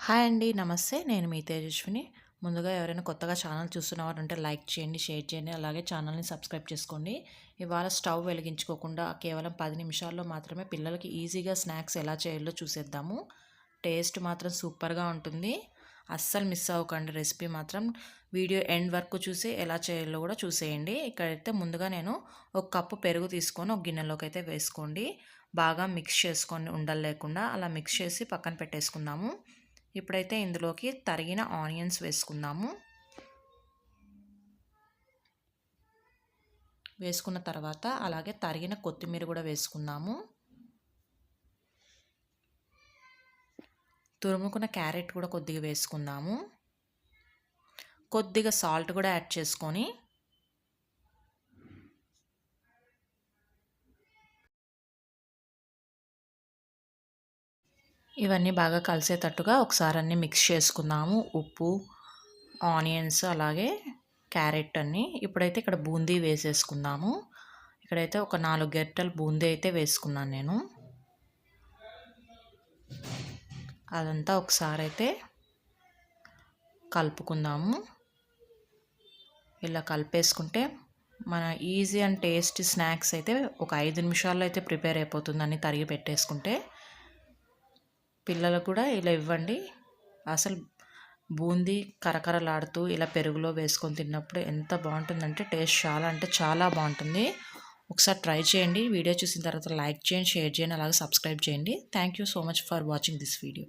Hi అండి. నమస్తే. నేను మీ తేజస్విని. ముందుగా ఎవరైనా కొత్తగా ఛానల్ చూస్తున్నవారంటే లైక్ చేయండి, షేర్ చేయండి. అలాగే ఛానల్‌ని సబ్స్క్రైబ్ చేసుకోండి. ఇవాళ స్టవ్ వెలిగించుకోకుండా కేవలం 10 నిమిషాల్లో మాత్రమే పిల్లలకి ఈజీగా స్నాక్స్ ఎలా చేయాలో చూసేద్దాము. టేస్ట్ మాత్రం సూపర్‌గా ఉంటుంది. అస్సలు మిస్ అవ్వకండి రెసిపీ మాత్రం. వీడియో ఎండ్ వరకు చూసి ఎలా చేయాలో కూడా చూసేయండి. ఇక్కడైతే ముందుగా నేను ఒక కప్పు పెరుగు తీసుకొని ఒక గిన్నెలోకి అయితే వేసుకోండి. బాగా మిక్స్ చేసుకోండి ఉండలు లేకుండా. అలా మిక్స్ చేసి పక్కన పెట్టేసుకుందాము. ఇప్పుడైతే ఇందులోకి తరిగిన ఆనియన్స్ వేసుకుందాము. వేసుకున్న తర్వాత అలాగే తరిగిన కొత్తిమీర కూడా వేసుకుందాము. తురుముకున్న క్యారెట్ కూడా కొద్దిగా వేసుకుందాము. కొద్దిగా సాల్ట్ కూడా యాడ్ చేసుకొని ఇవన్నీ బాగా కలిసేటట్టుగా ఒకసారి అన్నీ మిక్స్ చేసుకుందాము. ఉప్పు, ఆనియన్స్ అలాగే క్యారెట్ అన్నీ. ఇప్పుడైతే ఇక్కడ బూందీ వేసేసుకుందాము. ఇక్కడైతే ఒక 4 గరిటెలు బూందీ అయితే వేసుకున్నాను నేను. అదంతా ఒకసారి అయితే కలుపుకుందాము. ఇలా కలిపేసుకుంటే మన ఈజీ అండ్ టేస్టీ స్నాక్స్ అయితే ఒక 5 నిమిషాల్లో అయితే ప్రిపేర్ అయిపోతుందని తరిగి పెట్టేసుకుంటే. పిల్లలకు కూడా ఇలా ఇవ్వండి. అసలు బూందీ కరకరలాడుతూ ఇలా పెరుగులో వేసుకొని తిన్నప్పుడు ఎంత బాగుంటుందంటే టేస్ట్ చాలా అంటే చాలా బాగుంటుంది. ఒకసారి ట్రై చేయండి. వీడియో చూసిన తర్వాత లైక్ చేయండి, షేర్ చేయండి, అలాగే సబ్స్క్రైబ్ చేయండి. Thank you so much for watching this video.